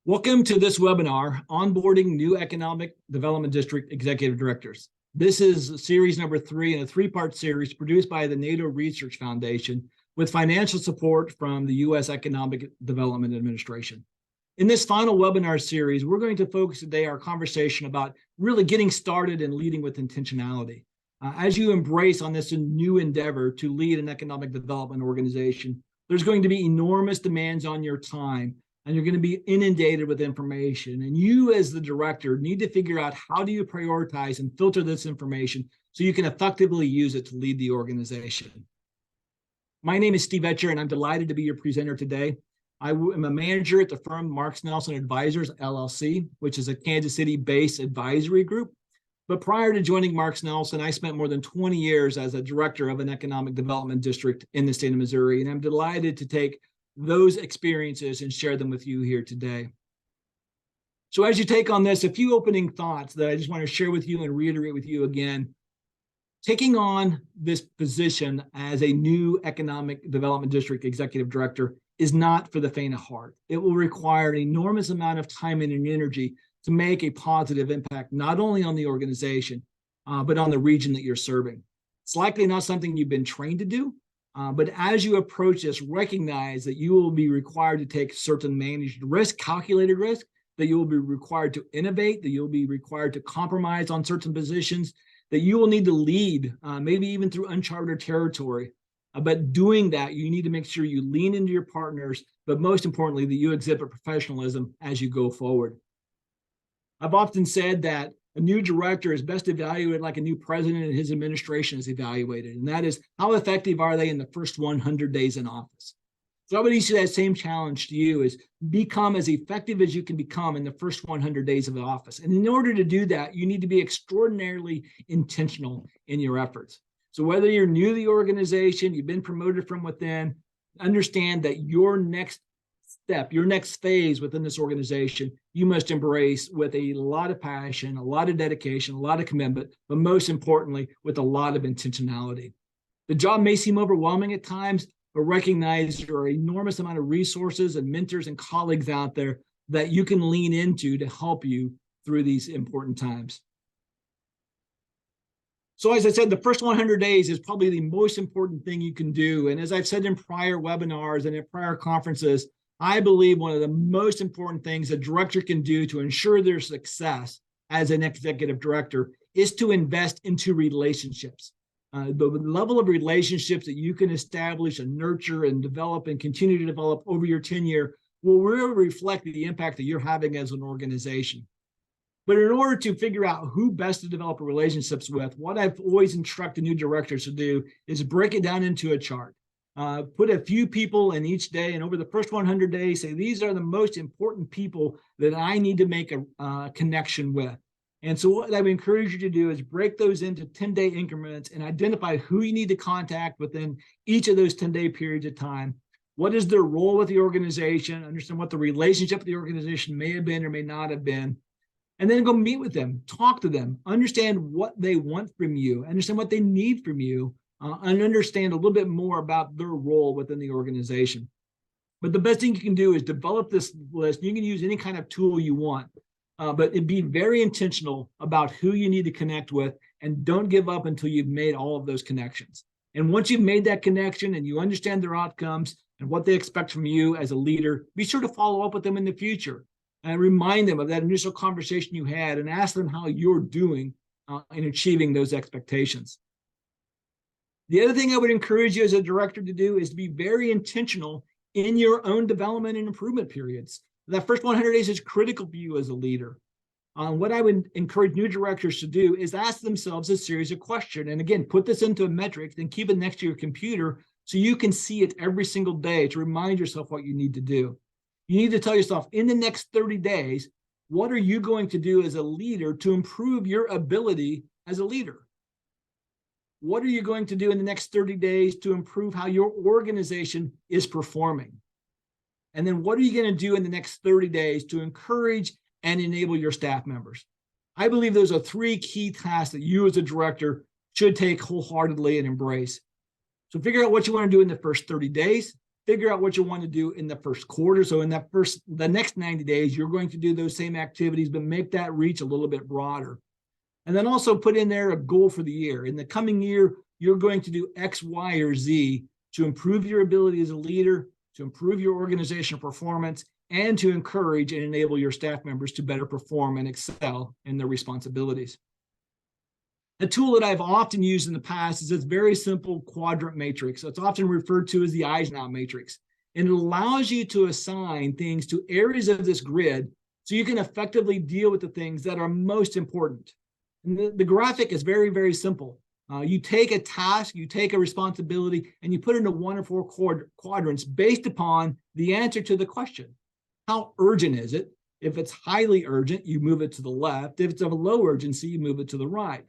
Welcome to this webinar, Onboarding New Economic Development District Executive Directors. This is series number 3 in a 3-part series produced by the NATO Research Foundation with financial support from the U.S. Economic Development Administration. In this final webinar series, we're going to focus today our conversation about really getting started and leading with intentionality. As you embrace on this new endeavor to lead an economic development organization, there's going to be enormous demands on your time, and you're going to be inundated with information. And you as the director need to figure out how do you prioritize and filter this information so you can effectively use it to lead the organization. My name is Steve Etcher, and I'm delighted to be your presenter today. I am a manager at the firm Marks Nelson Advisors, LLC, which is a Kansas City-based advisory group. But prior to joining Marks Nelson, I spent more than 20 years as a director of an economic development district in the state of Missouri, and I'm delighted to take those experiences and share them with you here today. So as you take on this, a few opening thoughts that I just want to share with you and reiterate with you again. Taking on this position as a new economic development district executive director is not for the faint of heart. It will require an enormous amount of time and energy to make a positive impact, not only on the organization, but on the region that you're serving. It's likely not something you've been trained to do, but as you approach this, recognize that you will be required to take certain managed risk, calculated risk, that you will be required to innovate, that you'll be required to compromise on certain positions, that you will need to lead, maybe even through uncharted territory. But doing that, you need to make sure you lean into your partners, but most importantly, that you exhibit professionalism as you go forward. I've often said that a new director is best evaluated like a new president and his administration is evaluated. And that is, how effective are they in the first 100 days in office? So I would issue that same challenge to you, is become as effective as you can become in the first 100 days of the office. And in order to do that, you need to be extraordinarily intentional in your efforts. So whether you're new to the organization, you've been promoted from within, understand that your next step, your next phase within this organization, you must embrace with a lot of passion, a lot of dedication, a lot of commitment, but most importantly, with a lot of intentionality. The job may seem overwhelming at times, but recognize there are an enormous amount of resources and mentors and colleagues out there that you can lean into to help you through these important times. So as I said, the first 100 days is probably the most important thing you can do. And as I've said in prior webinars and at prior conferences, I believe one of the most important things a director can do to ensure their success as an executive director is to invest into relationships. The level of relationships that you can establish and nurture and develop and continue to develop over your tenure will really reflect the impact that you're having as an organization. But in order to figure out who best to develop relationships with, what I've always instructed new directors to do is break it down into a chart. Put a few people in each day, and over the first 100 days, say, these are the most important people that I need to make a connection with. And so what I would encourage you to do is break those into 10-day increments and identify who you need to contact within each of those 10-day periods of time. What is their role with the organization? Understand what the relationship with the organization may have been or may not have been. And then go meet with them, talk to them, understand what they want from you, understand what they need from you, and understand a little bit more about their role within the organization. But the best thing you can do is develop this list. You can use any kind of tool you want, but be very intentional about who you need to connect with, and don't give up until you've made all of those connections. And once you've made that connection and you understand their outcomes and what they expect from you as a leader, be sure to follow up with them in the future and remind them of that initial conversation you had and ask them how you're doing in achieving those expectations. The other thing I would encourage you as a director to do is to be very intentional in your own development and improvement periods. That first 100 days is critical for you as a leader. What I would encourage new directors to do is ask themselves a series of questions. And again, put this into a metric, then keep it next to your computer so you can see it every single day to remind yourself what you need to do. You need to tell yourself, in the next 30 days, what are you going to do as a leader to improve your ability as a leader? What are you going to do in the next 30 days to improve how your organization is performing? And then what are you going to do in the next 30 days to encourage and enable your staff members? I believe those are 3 key tasks that you as a director should take wholeheartedly and embrace. So figure out what you want to do in the first 30 days, figure out what you want to do in the first quarter. So in the next 90 days, you're going to do those same activities, but make that reach a little bit broader. And then also put in there a goal for the year. In the coming year, you're going to do X, Y, or Z to improve your ability as a leader, to improve your organizational performance, and to encourage and enable your staff members to better perform and excel in their responsibilities. A tool that I've often used in the past is this very simple quadrant matrix. It's often referred to as the Eisenhower matrix. And it allows you to assign things to areas of this grid so you can effectively deal with the things that are most important. And the graphic is very, very simple. You take a task, you take a responsibility, and you put it into 1 or 4 quadrants based upon the answer to the question. How urgent is it? If it's highly urgent, you move it to the left. If it's of a low urgency, you move it to the right.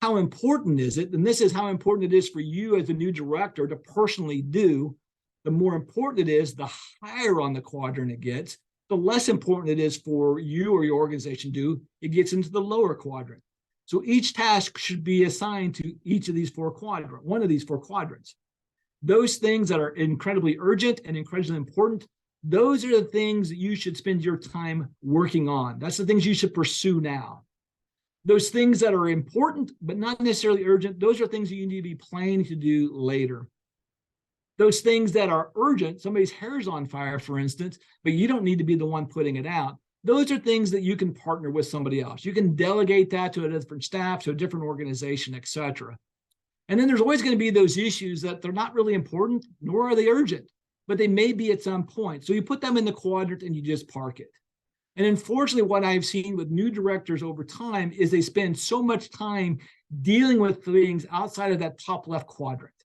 How important is it? And this is how important it is for you as a new director to personally do. The more important it is, the higher on the quadrant it gets. The less important it is for you or your organization to do, it gets into the lower quadrant. So each task should be assigned to each of these 4 quadrants, one of these 4 quadrants. Those things that are incredibly urgent and incredibly important, those are the things that you should spend your time working on. That's the things you should pursue now. Those things that are important, but not necessarily urgent, those are things that you need to be planning to do later. Those things that are urgent, somebody's hair's on fire, for instance, but you don't need to be the one putting it out. Those are things that you can partner with somebody else. You can delegate that to a different staff, to a different organization, etc. And then there's always going to be those issues that they're not really important, nor are they urgent, but they may be at some point. So you put them in the quadrant and you just park it. And unfortunately, what I've seen with new directors over time is they spend so much time dealing with things outside of that top left quadrant.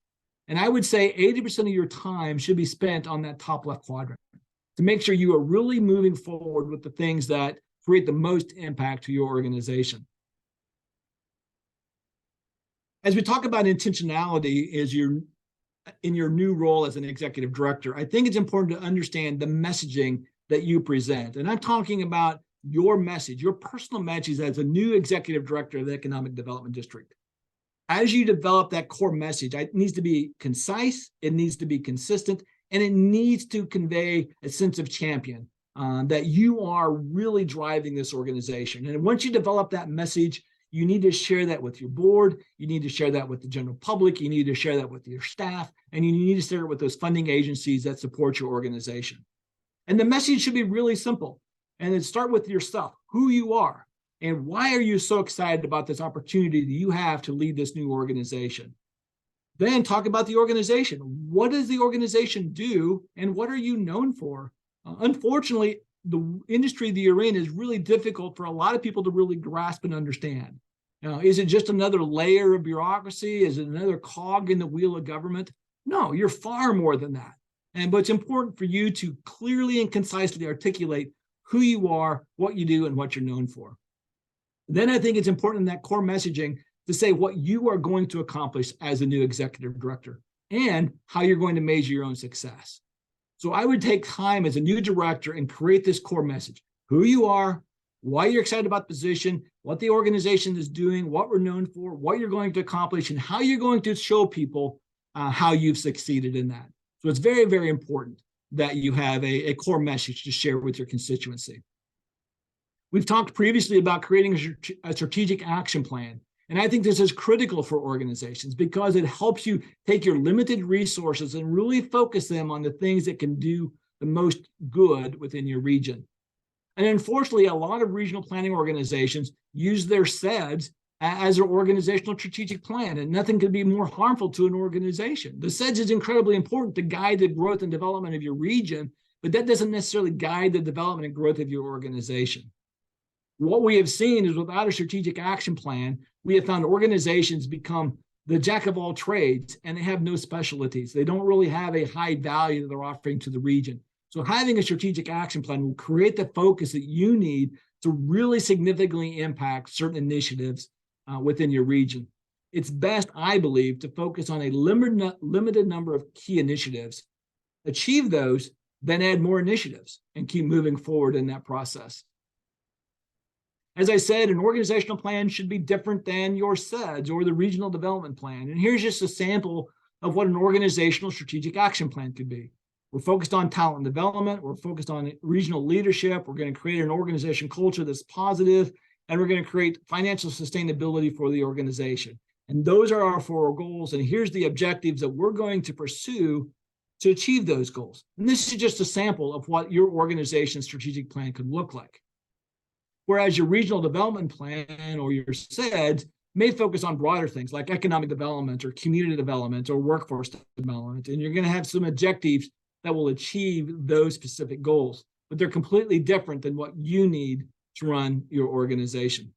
And I would say 80% of your time should be spent on that top left quadrant to make sure you are really moving forward with the things that create the most impact to your organization. As we talk about intentionality in your new role as an executive director, I think it's important to understand the messaging that you present. And I'm talking about your message, your personal message as a new executive director of the Economic Development District. As you develop that core message, it needs to be concise, it needs to be consistent, and it needs to convey a sense of champion, that you are really driving this organization. And once you develop that message, you need to share that with your board, you need to share that with the general public, you need to share that with your staff, and you need to share it with those funding agencies that support your organization. And the message should be really simple. And then start with yourself, who you are, and why are you so excited about this opportunity that you have to lead this new organization? Then talk about the organization. What does the organization do, and what are you known for? Unfortunately, the industry that you're in is really difficult for a lot of people to really grasp and understand. Is it just another layer of bureaucracy? Is it another cog in the wheel of government? No, you're far more than that. But it's important for you to clearly and concisely articulate who you are, what you do, and what you're known for. Then I think it's important in that core messaging to say what you are going to accomplish as a new executive director and how you're going to measure your own success. So I would take time as a new director and create this core message, who you are, why you're excited about the position, what the organization is doing, what we're known for, what you're going to accomplish, and how you're going to show people how you've succeeded in that. So it's very, very important that you have a core message to share with your constituency. We've talked previously about creating a strategic action plan. And I think this is critical for organizations because it helps you take your limited resources and really focus them on the things that can do the most good within your region. And unfortunately, a lot of regional planning organizations use their SEDS as their organizational strategic plan, and nothing could be more harmful to an organization. The SEDS is incredibly important to guide the growth and development of your region, but that doesn't necessarily guide the development and growth of your organization. What we have seen is without a strategic action plan, we have found organizations become the jack of all trades and they have no specialties. They don't really have a high value that they're offering to the region. So having a strategic action plan will create the focus that you need to really significantly impact certain initiatives within your region. It's best, I believe, to focus on a limited number of key initiatives, achieve those, then add more initiatives and keep moving forward in that process. As I said, an organizational plan should be different than your SEDS or the regional development plan. And here's just a sample of what an organizational strategic action plan could be. We're focused on talent development. We're focused on regional leadership. We're going to create an organization culture that's positive, and we're going to create financial sustainability for the organization. And those are our 4 goals. And here's the objectives that we're going to pursue to achieve those goals. And this is just a sample of what your organization's strategic plan could look like. Whereas your regional development plan or your SEDS may focus on broader things like economic development or community development or workforce development. And you're going to have some objectives that will achieve those specific goals, but they're completely different than what you need to run your organization.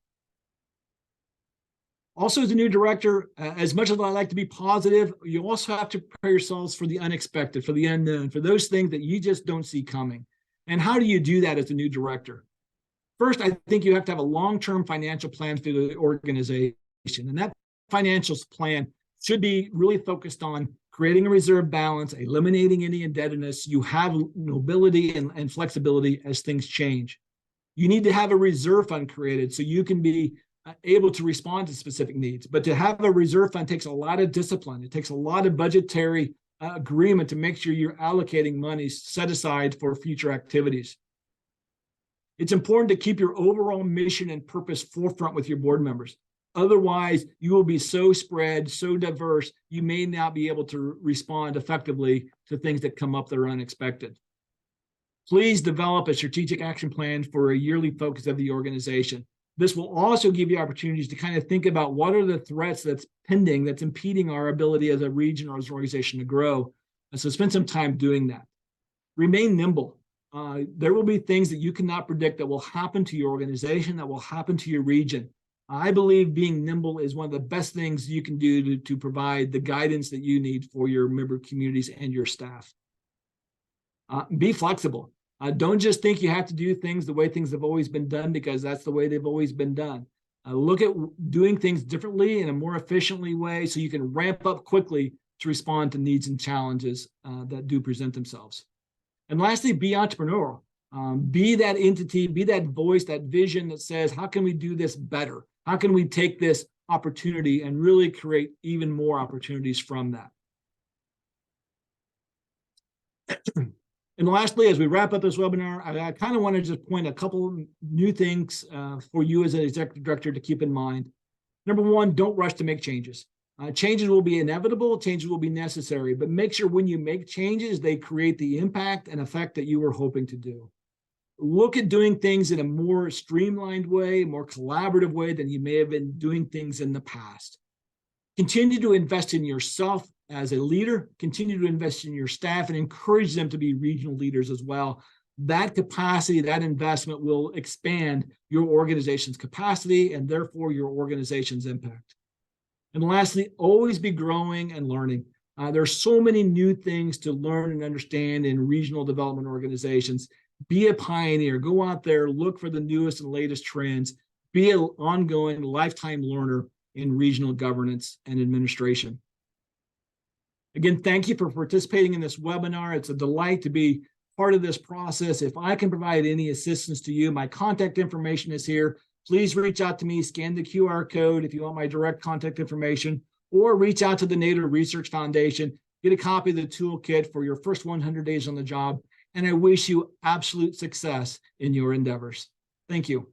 Also, as a new director, as much as I like to be positive, you also have to prepare yourselves for the unexpected, for the unknown, for those things that you just don't see coming. And how do you do that as a new director? First, I think you have to have a long-term financial plan for the organization. And that financial plan should be really focused on creating a reserve balance, eliminating any indebtedness. You have mobility and flexibility as things change. You need to have a reserve fund created so you can be able to respond to specific needs. But to have a reserve fund takes a lot of discipline. It takes a lot of budgetary agreement to make sure you're allocating money set aside for future activities. It's important to keep your overall mission and purpose forefront with your board members. Otherwise, you will be so spread, so diverse, you may not be able to respond effectively to things that come up that are unexpected. Please develop a strategic action plan for a yearly focus of the organization. This will also give you opportunities to kind of think about what are the threats that's pending, that's impeding our ability as a region or as an organization to grow. And so spend some time doing that. Remain nimble. There will be things that you cannot predict that will happen to your organization, that will happen to your region. I believe being nimble is one of the best things you can do to provide the guidance that you need for your member communities and your staff. Be flexible. Don't just think you have to do things the way things have always been done because that's the way they've always been done. Look at doing things differently in a more efficiently way so you can ramp up quickly to respond to needs and challenges that do present themselves. And lastly, be entrepreneurial. Be that entity, be that voice, that vision that says, how can we do this better? How can we take this opportunity and really create even more opportunities from that? And lastly, as we wrap up this webinar, I kind of want to just point a couple new things for you as an executive director to keep in mind. Number one, don't rush to make changes. Changes will be inevitable, changes will be necessary, but make sure when you make changes, they create the impact and effect that you were hoping to do. Look at doing things in a more streamlined way, more collaborative way than you may have been doing things in the past. Continue to invest in yourself as a leader, continue to invest in your staff and encourage them to be regional leaders as well. That capacity, that investment will expand your organization's capacity and therefore your organization's impact. And lastly, always be growing and learning. There's so many new things to learn and understand in regional development organizations. Be a pioneer, go out there, look for the newest and latest trends, be an ongoing lifetime learner in regional governance and administration. Again, thank you for participating in this webinar. It's a delight to be part of this process. If I can provide any assistance to you, my contact information is here. Please reach out to me, scan the QR code if you want my direct contact information, or reach out to the NATO Research Foundation, get a copy of the toolkit for your first 100 days on the job. And I wish you absolute success in your endeavors. Thank you.